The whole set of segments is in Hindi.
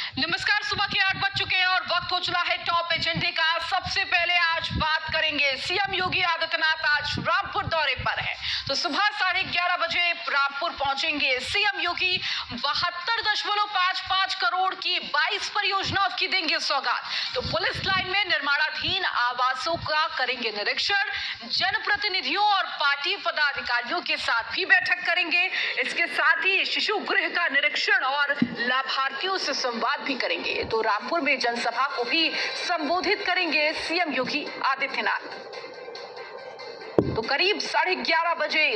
नमस्कार, सुबह के 8 बज चुके हैं और वक्त हो चला है टॉप एजेंडे का। सबसे पहले आज बात करेंगे, सीएम योगी आदित्यनाथ आज रामपुर दौरे पर है। तो सुबह 11:30 बजे रामपुर पहुंचेंगे सीएम योगी। 72.55 करोड़ की 22 परियोजनाओं की देंगे सौगात। तो पुलिस लाइन में निर्माणाधीन आवासों का करेंगे निरीक्षण। जनप्रतिनिधियों और पार्टी पदाधिकारियों के साथ भी बैठक करेंगे। इसके साथ ही शिशु गृह का निरीक्षण और लाभार्थियों से संवाद भी करेंगे। तो रामपुर में जनसभा को भी संबोधित करेंगे सीएम योगी आदित्यनाथ। तो करीब 11:30 बजे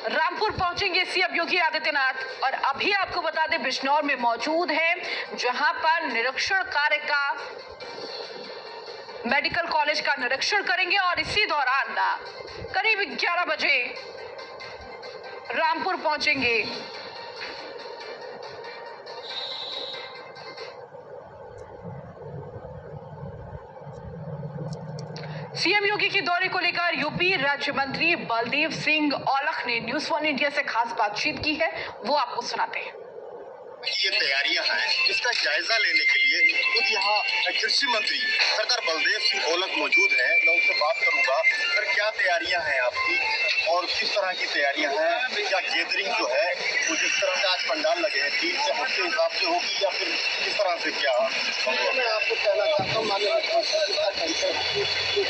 रामपुर पहुंचेंगे सीएम योगी आदित्यनाथ। और अभी आपको बता दें, बिजनौर में मौजूद है, जहां पर निरीक्षण कार्य का, मेडिकल कॉलेज का निरीक्षण करेंगे। और इसी दौरान करीब 11 बजे रामपुर पहुंचेंगे। सीएम योगी की दौरे को लेकर यूपी राज्य मंत्री बलदेव सिंह औलख ने न्यूज 1 इंडिया से खास बातचीत की है, वो आपको सुनाते हैं। ये तैयारियां हैं, इसका जायजा लेने के लिए खुद यहाँ कृषि मंत्री सरदार बलदेव सिंह औलख मौजूद हैं। मैं उनसे बात करूंगा, सर क्या तैयारियां हैं आपकी और किस तरह की तैयारियां हैं? क्या गैदरिंग जो है वो जिस तरह से आज पंडाल लगे हैं 3 से 8 के हिसाब से होगी या फिर किस तरह से? क्या मैं आपको कहना चाहता हूँ, माननीय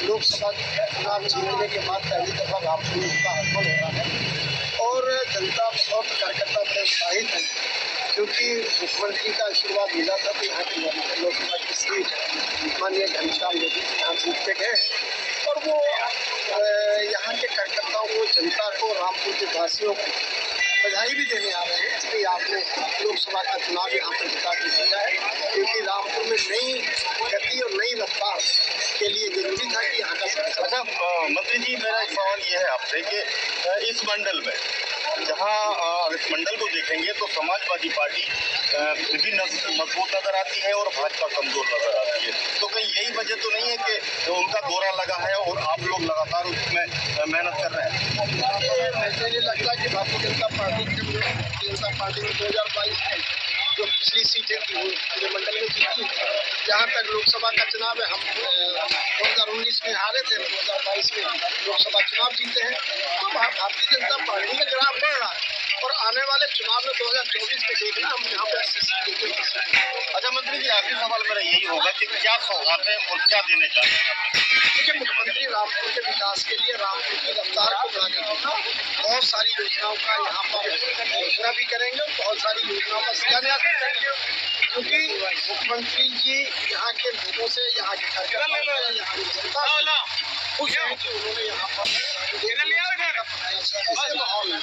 लोकसभा चुनाव जीतने के बाद पहली दफा रामपुर में उसका आगमन हो रहा है और जनता बहुत कार्यकर्ता बड़े उत्साहित हैं, क्योंकि मुख्यमंत्री का आशीर्वाद मिला था। तो यहाँ की लोकसभा की सीट माननीय घनश्याम योगी जी यहाँ जीत के गए और वो यहाँ के कार्यकर्ताओं को, जनता को, रामपुर के वासियों को बधाई भी देने आ रहे हैं। इसलिए आपने लोकसभा का चुनाव यहाँ पर जिता के भेजा है, क्योंकि रामपुर में नई गति और नई रफ्तार के लिए जरूरी था कि यहाँ का। अच्छा मंत्री जी, मेरा एक सवाल ये है आपसे कि इस मंडल में जहाँ इस मंडल को देखेंगे तो समाजवादी पार्टी भी मजबूत नजर आती है और भाजपा कमजोर नजर आती है। तो कहीं यही वजह तो नहीं है कि उनका दौरा लगा है और आप लोग लगातार उसमें मेहनत कर रहे हैं? मुझे नहीं लगता कि भारतीय जनता पार्टी ने 2022 में जो पिछली सीटें थी वो पूरे मंडल में जीती। जहाँ तक लोकसभा का चुनाव है, हम 2019 में हारे थे, 2022 में लोकसभा चुनाव जीते हैं। तो भारतीय जनता पार्टी में ग्राफ बढ़ रहा है और आने वाले चुनाव में 2024 में देखना हम यहाँ पे 80 सीटें। अच्छा मंत्री जी, आखिरी सवाल मेरा यही होगा कि क्या सौगात है और क्या देने जा रहे हैं? देखिए, मुख्यमंत्री रामपुर के विकास के लिए, रामपुर की रफ्तार को बढ़ाने के लिए बहुत सारी योजनाओं का यहाँ पर घोषणा भी करेंगे और बहुत सारी योजनाओं का शिलान्यास भी करेंगे, क्योंकि मुख्यमंत्री जी यहाँ के लोगों से, यहाँ के कार्यकर्ताओं से, यहाँ की जनता खुश है कि उन्होंने यहाँ पर ऐसे माहौल में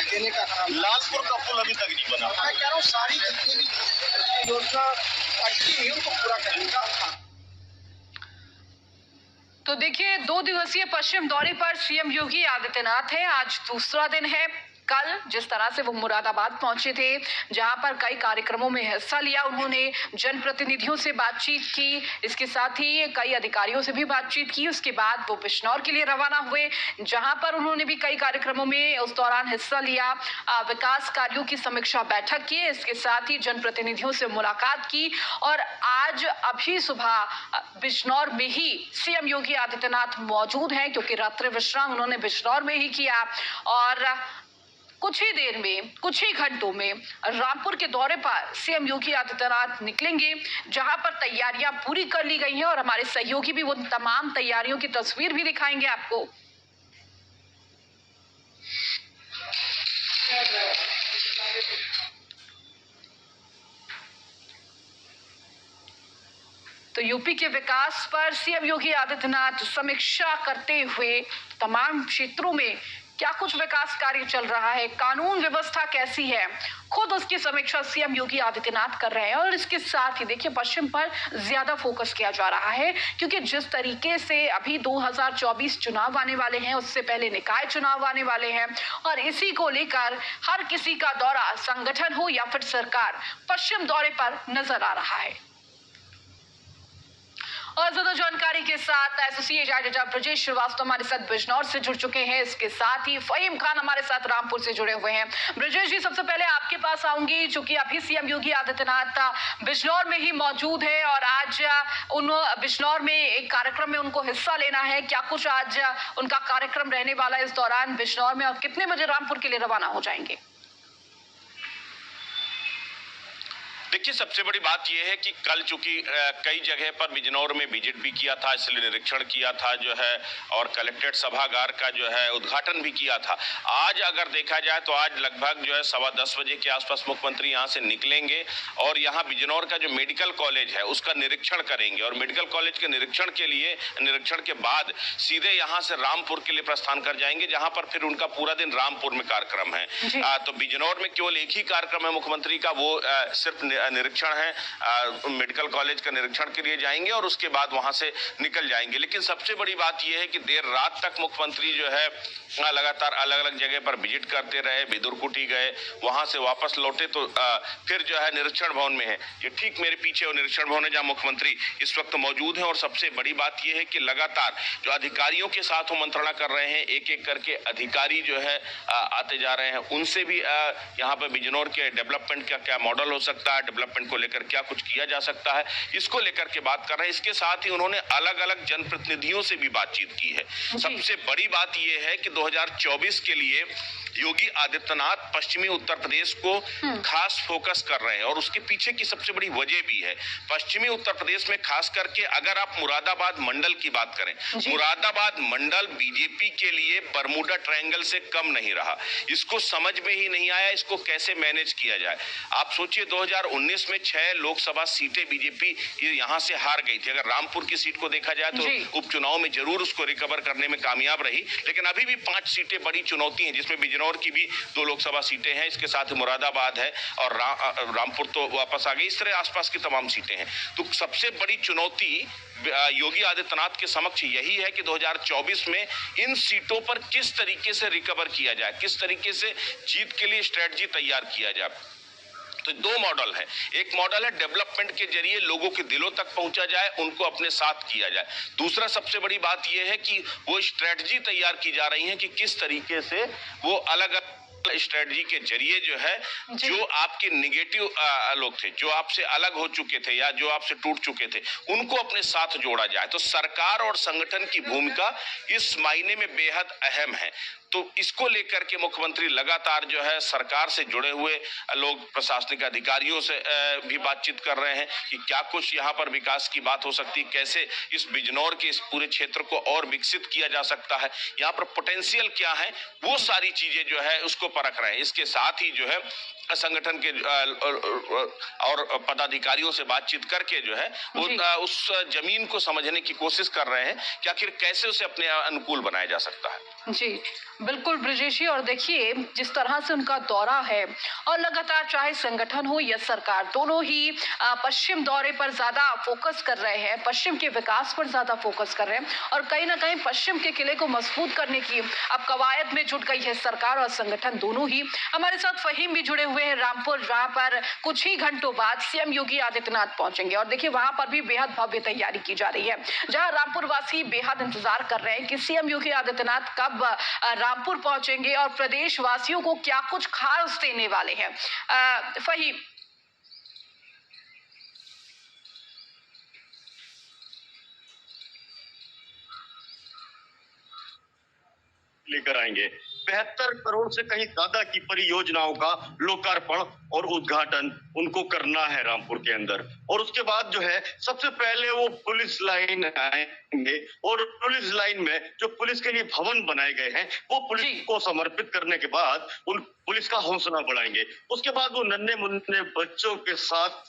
देने का काम। लालपुर का पुल अभी तक नहीं बना। मैं कह रहा हूँ सारी जितनी भी योजना अटकी हुई उनको पूरा करने का काम। तो देखिए, 2 दिवसीय पश्चिम दौरे पर सीएम योगी आदित्यनाथ है। आज दूसरा दिन है। कल जिस तरह से वो मुरादाबाद पहुंचे थे, जहां पर कई कार्यक्रमों में हिस्सा लिया, उन्होंने जनप्रतिनिधियों से बातचीत की, इसके साथ ही कई अधिकारियों से भी बातचीत की। उसके बाद वो बिजनौर के लिए रवाना हुए, जहां पर उन्होंने भी कई कार्यक्रमों में उस दौरान हिस्सा लिया, विकास कार्यों की समीक्षा बैठक की, इसके साथ ही जनप्रतिनिधियों से मुलाकात की। और आज अभी सुबह बिजनौर में ही सीएम योगी आदित्यनाथ मौजूद हैं, क्योंकि रात्रि विश्राम उन्होंने बिजनौर में ही किया। और कुछ ही देर में, कुछ ही घंटों में रामपुर के दौरे पर सीएम योगी आदित्यनाथ निकलेंगे, जहां पर तैयारियां पूरी कर ली गई हैं। और हमारे सहयोगी भी वो तमाम तैयारियों की तस्वीर भी दिखाएंगे आपको। तो यूपी के विकास पर सीएम योगी आदित्यनाथ समीक्षा करते हुए तमाम क्षेत्रों में क्या कुछ विकास कार्य चल रहा है, कानून व्यवस्था कैसी है, खुद उसकी समीक्षा सीएम योगी आदित्यनाथ कर रहे हैं। और इसके साथ ही देखिए, पश्चिम पर ज्यादा फोकस किया जा रहा है, क्योंकि जिस तरीके से अभी 2024 चुनाव आने वाले हैं, उससे पहले निकाय चुनाव आने वाले हैं, और इसी को लेकर हर किसी का दौरा, संगठन हो या फिर सरकार, पश्चिम दौरे पर नजर आ रहा है। और ज्यादा जानकारी के साथ एसोसिएट एडिटर ब्रजेश श्रीवास्तव हमारे साथ बिजनौर से जुड़ चुके हैं। इसके साथ ही फहीम खान हमारे साथ रामपुर से जुड़े हुए हैं। ब्रजेश जी, सबसे पहले आपके पास आऊंगी, चूंकि अभी सीएम योगी आदित्यनाथ बिजनौर में ही मौजूद है और आज उन बिजनौर में एक कार्यक्रम में उनको हिस्सा लेना है। क्या कुछ आज उनका कार्यक्रम रहने वाला है इस दौरान बिजनौर में, और कितने बजे रामपुर के लिए रवाना हो जाएंगे? देखिए, सबसे बड़ी बात यह है कि कल चूंकि कई जगह पर बिजनौर में विजिट भी किया था, इसलिए निरीक्षण किया था जो है, और कलेक्ट्रेट सभागार का जो है उद्घाटन भी किया था। आज अगर देखा जाए तो आज लगभग जो है 10:15 बजे के आसपास मुख्यमंत्री यहां से निकलेंगे और यहां बिजनौर का जो मेडिकल कॉलेज है उसका निरीक्षण करेंगे, और मेडिकल कॉलेज के निरीक्षण के बाद सीधे यहां से रामपुर के लिए प्रस्थान कर जाएंगे, जहां पर फिर उनका पूरा दिन रामपुर में कार्यक्रम है। तो बिजनौर में केवल एक ही कार्यक्रम है मुख्यमंत्री का, वो सिर्फ निरीक्षण है। मेडिकल कॉलेज का निरीक्षण के लिए जाएंगे और उसके बाद वहां से निकल जाएंगे। लेकिन सबसे बड़ी बात यह है कि देर रात तक मुख्यमंत्री जो है लगातार अलग अलग जगह पर विजिट करते रहे, बिदुरकुटी गए, वहां से वापस लौटे तो फिर जो है निरीक्षण भवन में है। ये ठीक मेरे पीछे वो निरीक्षण भवन है जहां मुख्यमंत्री इस वक्त मौजूद है। और सबसे बड़ी बात यह है कि लगातार जो अधिकारियों के साथ वो मंत्रणा कर रहे हैं, एक एक करके अधिकारी जो है आते जा रहे हैं, उनसे भी यहाँ पर बिजनौर के डेवलपमेंट का क्या मॉडल हो सकता है, डेवलपमेंट को लेकर क्या कुछ किया जा सकता है, इसको लेकर के बात कर रहे हैं। इसके साथ ही उन्होंने अलग अलग जनप्रतिनिधियों से भी बातचीत की है। सबसे बड़ी बात यह है कि 2024 के लिए योगी आदित्यनाथ पश्चिमी उत्तर प्रदेश को खास फोकस कर रहे हैं, और उसके पीछे की सबसे बड़ी वजह भी है। पश्चिमी उत्तर प्रदेश में खास करके अगर आप मुरादाबाद मंडल की बात करें, मुरादाबाद मंडल बीजेपी के लिए बरमूडा ट्रायंगल से कम नहीं रहा। इसको समझ में ही नहीं आया इसको कैसे मैनेज किया जाए। आप सोचिए 2019 में 6 लोकसभा सीटें बीजेपी यहां से हार गई थी। अगर रामपुर की सीट को देखा जाए तो उपचुनाव में जरूर उसको रिकवर करने में कामयाब रही, लेकिन अभी भी 5 सीटें बड़ी चुनौती हैं, जिसमें बिजनौर की भी 2 लोकसभा सीटें हैं, इसके साथ मुरादाबाद है और रामपुर तो वापस आ गई। इस तरह आसपास की तमाम सीटें हैं। तो सबसे बड़ी चुनौती योगी आदित्यनाथ के समक्ष यही है कि 2024 में इन सीटों पर किस तरीके से रिकवर किया जाए, किस तरीके से जीत के लिए स्ट्रेटजी तैयार किया जाए। तो 2 मॉडल है। एक मॉडल है डेवलपमेंट के जरिए लोगों के दिलों तक पहुंचा जाए, उनको अपने साथ किया जाए। दूसरा सबसे बड़ी बात यह है कि वो स्ट्रेटजी तैयार की जा रही है कि किस तरीके से वो अलग अलग स्ट्रेटजी के जरिए जो है, जो आपके निगेटिव लोग थे, जो आपसे अलग हो चुके थे या जो आपसे टूट चुके थे, उनको अपने साथ जोड़ा जाए। तो सरकार और संगठन की भूमिका इस मायने में बेहद अहम है। तो इसको लेकर के मुख्यमंत्री लगातार जो है सरकार से जुड़े हुए लोग, प्रशासनिक अधिकारियों से भी बातचीत कर रहे हैं कि क्या कुछ यहाँ पर विकास की बात हो सकती है, कैसे इस बिजनौर के इस पूरे क्षेत्र को और विकसित किया जा सकता है, यहाँ पर पोटेंशियल क्या है, वो सारी चीजें जो है उसको परख रहे हैं। इसके साथ ही जो है संगठन के और पदाधिकारियों से बातचीत करके जो है उस जमीन को समझने की कोशिश कर रहे हैं कि आखिर कैसे उसे अपने अनुकूल बनाया जा सकता है। जी बिल्कुल ब्रजेश जी, और देखिए जिस तरह से उनका दौरा है, और लगातार चाहे संगठन हो या सरकार, दोनों ही पश्चिम दौरे पर ज्यादा फोकस कर रहे हैं, पश्चिम के विकास पर ज्यादा फोकस कर रहे हैं, और कहीं ना कहीं पश्चिम के किले को मजबूत करने की अब कवायद में जुट गई है सरकार और संगठन दोनों ही। हमारे साथ फहीम भी जुड़े हुए हैं रामपुर, जहां पर कुछ ही घंटों बाद सीएम योगी आदित्यनाथ पहुंचेंगे, और देखिए वहां पर भी बेहद भव्य तैयारी की जा रही है, जहां रामपुर वासी बेहद इंतजार कर रहे हैं कि सीएम योगी आदित्यनाथ कब रामपुर पहुंचेंगे और प्रदेश वासियों को क्या कुछ खास देने वाले हैं। फहीम, लेकर आएंगे। 72 करोड़ से कहीं ज्यादा की परियोजनाओं का लोकार्पण और उद्घाटन उनको करना है रामपुर के अंदर, और उसके बाद जो है सबसे पहले वो पुलिस लाइन आएंगे, और पुलिस लाइन में जो पुलिस के लिए भवन बनाए गए हैं वो पुलिस को समर्पित करने के बाद उन पुलिस का हौसला बढ़ाएंगे। उसके बाद वो नन्हे मुन्ने बच्चों के साथ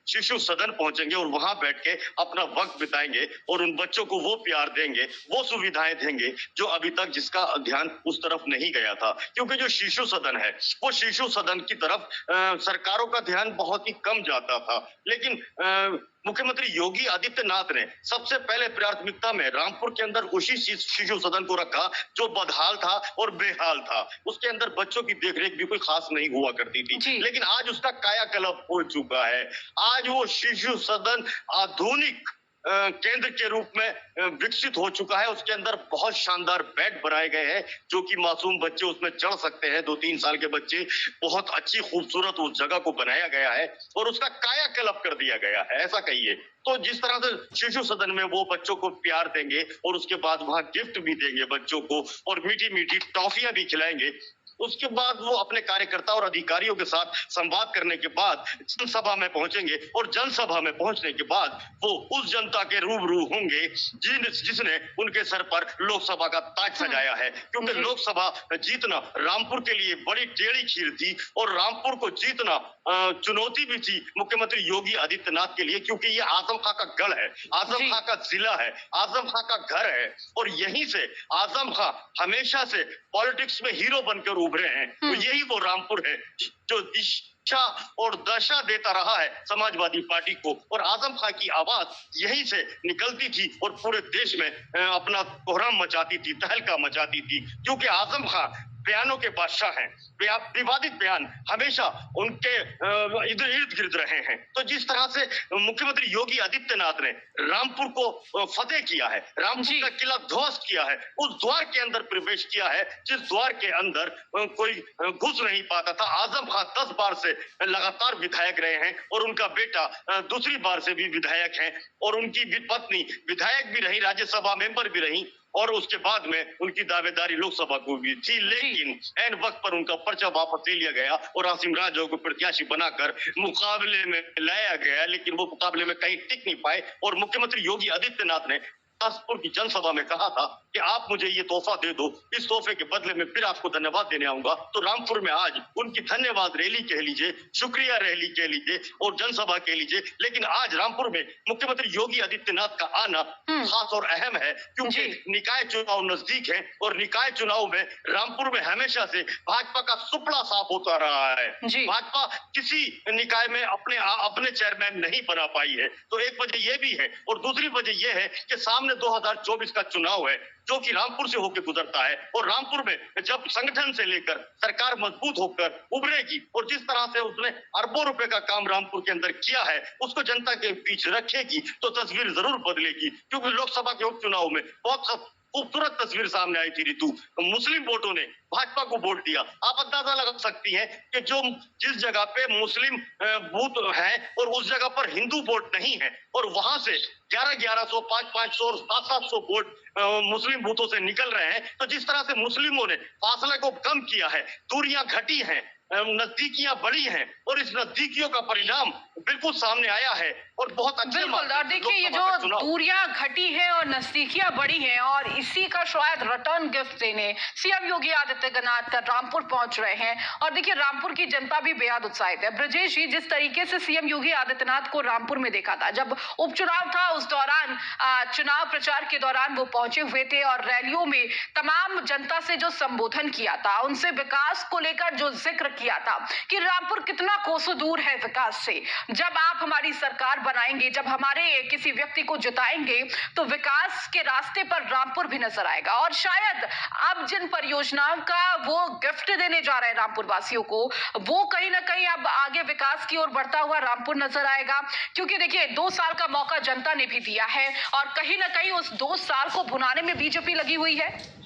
शिशु सदन पहुंचेंगे और वहां बैठ के अपना वक्त बिताएंगे, और उन बच्चों को वो प्यार देंगे, वो सुविधाएं देंगे जो अभी तक जिसका ध्यान उस तरफ नहीं गया था। क्योंकि जो शिशु सदन है वो शिशु सदन की तरफ सरकारों का ध्यान बहुत ही कम जाता था, लेकिन मुख्यमंत्री योगी आदित्यनाथ ने सबसे पहले प्राथमिकता में रामपुर के अंदर उसी शिशु सदन को रखा जो बदहाल था और बेहाल था। उसके अंदर बच्चों की देखरेख भी कोई खास नहीं हुआ करती थी, लेकिन आज उसका कायाकल्प हो चुका है। आज वो शिशु सदन आधुनिक केंद्र के रूप में विकसित हो चुका है। उसके अंदर बहुत शानदार बेड बनाए गए हैं जो कि मासूम बच्चे उसमें चढ़ सकते हैं। 2-3 साल के बच्चे, बहुत अच्छी खूबसूरत उस जगह को बनाया गया है और उसका कायाकल्प कर दिया गया है, ऐसा कहिए। तो जिस तरह से शिशु सदन में वो बच्चों को प्यार देंगे और उसके बाद वहां गिफ्ट भी देंगे बच्चों को और मीठी मीठी टॉफियां भी खिलाएंगे, उसके बाद वो अपने कार्यकर्ता और अधिकारियों के साथ संवाद करने के बाद जनसभा में पहुंचेंगे और जनसभा में पहुंचने के बाद वो उस जनता के रूबरू होंगे जिसने उनके सर पर लोकसभा का ताज सजाया है। क्योंकि लोकसभा जीतना रामपुर के लिए बड़ी टेढ़ी खीर थी और रामपुर को जीतना चुनौती भी थी मुख्यमंत्री योगी आदित्यनाथ के लिए, क्योंकि ये आजम खां का गढ़ है, आजम खां का जिला है, आजम खां का घर है और यहीं से आजम खां हमेशा से पॉलिटिक्स में हीरो बनकर उभरे हैं। तो यही वो रामपुर है जो दिशा और दशा देता रहा है समाजवादी पार्टी को और आजम खां की आवाज यहीं से निकलती थी और पूरे देश में अपना कोहराम मचाती थी, तहलका मचाती थी, क्योंकि आजम खां बयानों के बादशाह हैं। विवादित बयान हमेशा उनके इधर इर्द गिर्द रहे हैं। तो जिस तरह से मुख्यमंत्री योगी आदित्यनाथ ने रामपुर को फतेह किया है, रामपुर का किला ध्वस्त किया है, उस द्वार के अंदर प्रवेश किया है जिस द्वार के अंदर कोई घुस नहीं पाता था। आजम खां 10 बार से लगातार विधायक रहे हैं और उनका बेटा दूसरी बार से भी विधायक है और उनकी पत्नी विधायक भी रही, राज्यसभा मेंबर भी रही और उसके बाद में उनकी दावेदारी लोकसभा को भी थी। लेकिन ऐन वक्त पर उनका पर्चा वापस ले लिया गया और आसिम राजौ को प्रत्याशी बनाकर मुकाबले में लाया गया, लेकिन वो मुकाबले में कहीं टिक नहीं पाए और मुख्यमंत्री योगी आदित्यनाथ ने बिलासपुर की जनसभा में कहा था कि आप मुझे ये तोहफा दे दो, इस तोहफे के बदले में फिर आपको धन्यवाद देने आऊंगा। तो रामपुर में आज उनकी धन्यवाद रैली कह लीजिए, शुक्रिया रैली कह लीजिए और जनसभा कह लीजिए, लेकिन आज रामपुर में मुख्यमंत्री योगी आदित्यनाथ का आना खास और अहम है क्योंकि निकाय चुनाव नजदीक है और निकाय चुनाव में रामपुर में हमेशा से भाजपा का सुपड़ा साफ होता रहा है। भाजपा किसी निकाय में अपने चेयरमैन नहीं बना पाई है। तो एक वजह यह भी है और दूसरी वजह यह है कि सामने 2024 का चुनाव है जो कि रामपुर से होकर गुजरता है और रामपुर में जब संगठन से लेकर सरकार मजबूत होकर उभरेगी और जिस तरह से उसने अरबों रुपए का काम रामपुर के अंदर किया है उसको जनता के बीच रखेगी तो तस्वीर जरूर बदलेगी। क्योंकि लोकसभा के उपचुनाव में बहुत खूबसूरत तस्वीर सामने आई थी ऋतु, मुस्लिम वोटों ने भाजपा को वोट दिया। आप अंदाजा लगा सकती हैं कि जिस जगह पे मुस्लिम बूथ है और उस जगह पर हिंदू वोट नहीं है और वहां से 1100, 500 और 700 वोट मुस्लिम बूथों से निकल रहे हैं। तो जिस तरह से मुस्लिमों ने फासले को कम किया है, दूरियां घटी हैं, नजदीकियां बढ़ी हैं और इस नजदीकियों का परिणाम बिल्कुल सामने आया है और बहुत अच्छे बिल्कुल। और देखिए ये जो दूरियां घटी है और नजदीकियां बढ़ी हैं और इसी का शायद रिटर्न गिफ्ट देने सीएम योगी आदित्यनाथ रामपुर पहुंच रहे हैं। और देखिए रामपुर की जनता भी बेहद उत्साहित है। ब्रजेश जी, जिस तरीके से सीएम योगी आदित्यनाथ को रामपुर में देखा था जब उपचुनाव था उस दौरान चुनाव प्रचार के दौरान वो पहुंचे हुए थे और रैलियों में तमाम जनता से जो संबोधन किया था, उनसे विकास को लेकर जो जिक्र किया था कि रामपुर कितना कोसों दूर है विकास से, जब आप हमारी सरकार बनाएंगे, जब हमारे किसी व्यक्ति को जिताएंगे तो विकास के रास्ते पर रामपुर भी नजर आएगा। और शायद अब जिन परियोजनाओं का वो गिफ्ट देने जा रहे हैं रामपुर वासियों को, वो कहीं ना कहीं अब आगे विकास की ओर बढ़ता हुआ रामपुर नजर आएगा। क्योंकि देखिए 2 साल का मौका जनता ने भी दिया है और कहीं ना कहीं उस 2 साल को भुनाने में बीजेपी लगी हुई है।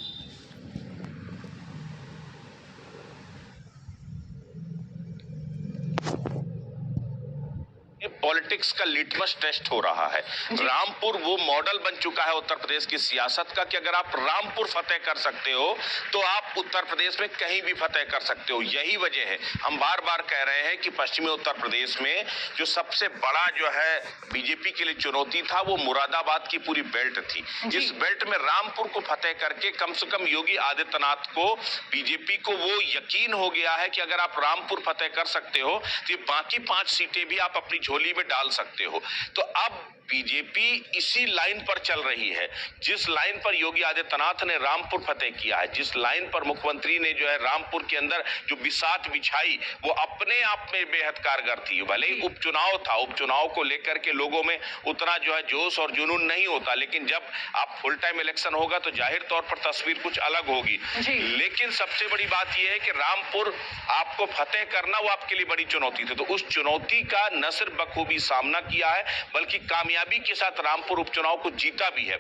पॉलिटिक्स का लिटमस टेस्ट हो रहा है। रामपुर वो मॉडल बन चुका है उत्तर प्रदेश की सियासत का कि अगर आप रामपुर फतेह कर सकते हो तो आप उत्तर प्रदेश में कहीं भी फतेह कर सकते हो। यही वजह है हम बार बार कह रहे हैं कि पश्चिमी उत्तर प्रदेश में जो सबसे बड़ा जो है बीजेपी के लिए चुनौती था वो मुरादाबाद की पूरी बेल्ट थी। इस बेल्ट में रामपुर को फतेह करके कम से कम योगी आदित्यनाथ को, बीजेपी को वो यकीन हो गया है कि अगर आप रामपुर फतेह कर सकते हो तो बाकी 5 सीटें भी आप अपनी झोली में डाल सकते हो। तो अब बीजेपी इसी लाइन पर चल रही है जिस लाइन पर योगी आदित्यनाथ ने रामपुर फतेह किया है, जिस लाइन पर मुख्यमंत्री ने जो है रामपुर के अंदर जो बिसात बिछाई वो अपने आप में बेहद कारगर थी। भले ही उपचुनाव था, उपचुनाव को लेकर के लोगों में उतना जो है जोश और जुनून नहीं होता, लेकिन जब आप फुल टाइम इलेक्शन होगा तो जाहिर तौर पर तस्वीर कुछ अलग होगी। लेकिन सबसे बड़ी बात यह है कि रामपुर आपको फतेह करना वो आपके लिए बड़ी चुनौती थी। तो उस चुनौती का न सिर्फ बखूबी सामना किया है बल्कि कामयाबी कामयाबी के साथ रामपुर उपचुनाव को जीता भी है।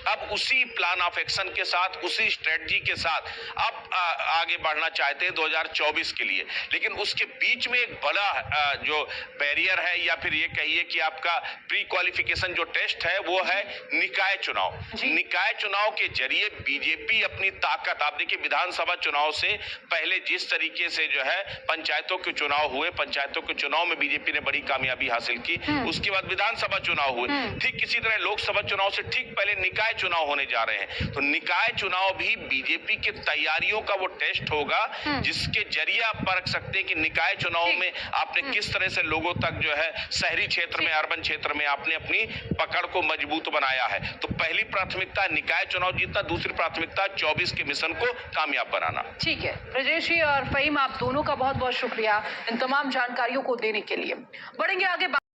अब उसी प्लान ऑफ एक्शन के साथ, उसी स्ट्रेटजी के साथ अब आगे बढ़ना चाहते हैं 2024 के लिए। लेकिन उसके बीच में एक बड़ा जो बैरियर है, या फिर ये कहिए कि आपका प्री क्वालिफिकेशन जो टेस्ट है, वो है निकाय चुनाव। निकाय चुनाव के जरिए बीजेपी अपनी ताकत, आप देखिए विधानसभा चुनाव से पहले जिस तरीके से जो है पंचायतों के चुनाव हुए, पंचायतों के चुनाव में बीजेपी ने बड़ी कामयाबी हासिल की, उसके बाद विधानसभा चुनाव हुए, ठीक इसी तरह लोकसभा चुनाव से ठीक पहले निकाय चुनाव होने जा रहे हैं। तो निकाय चुनाव भी बीजेपी की तैयारियों का वो टेस्ट होगा, जिसके जरिए आप परख सकते हैं कि निकाय चुनाव में आपने किस तरह से लोगों तक जो है शहरी क्षेत्र में, अर्बन क्षेत्र में आपने अपनी पकड़ को मजबूत बनाया है। तो पहली प्राथमिकता निकाय चुनाव जीतना, दूसरी प्राथमिकता 24 के मिशन को कामयाब बनाना। ठीक है ब्रजेश जी और फहीम, आप दोनों का बहुत बहुत शुक्रिया इन तमाम जानकारियों को देने के लिए। बढ़ेंगे आगे।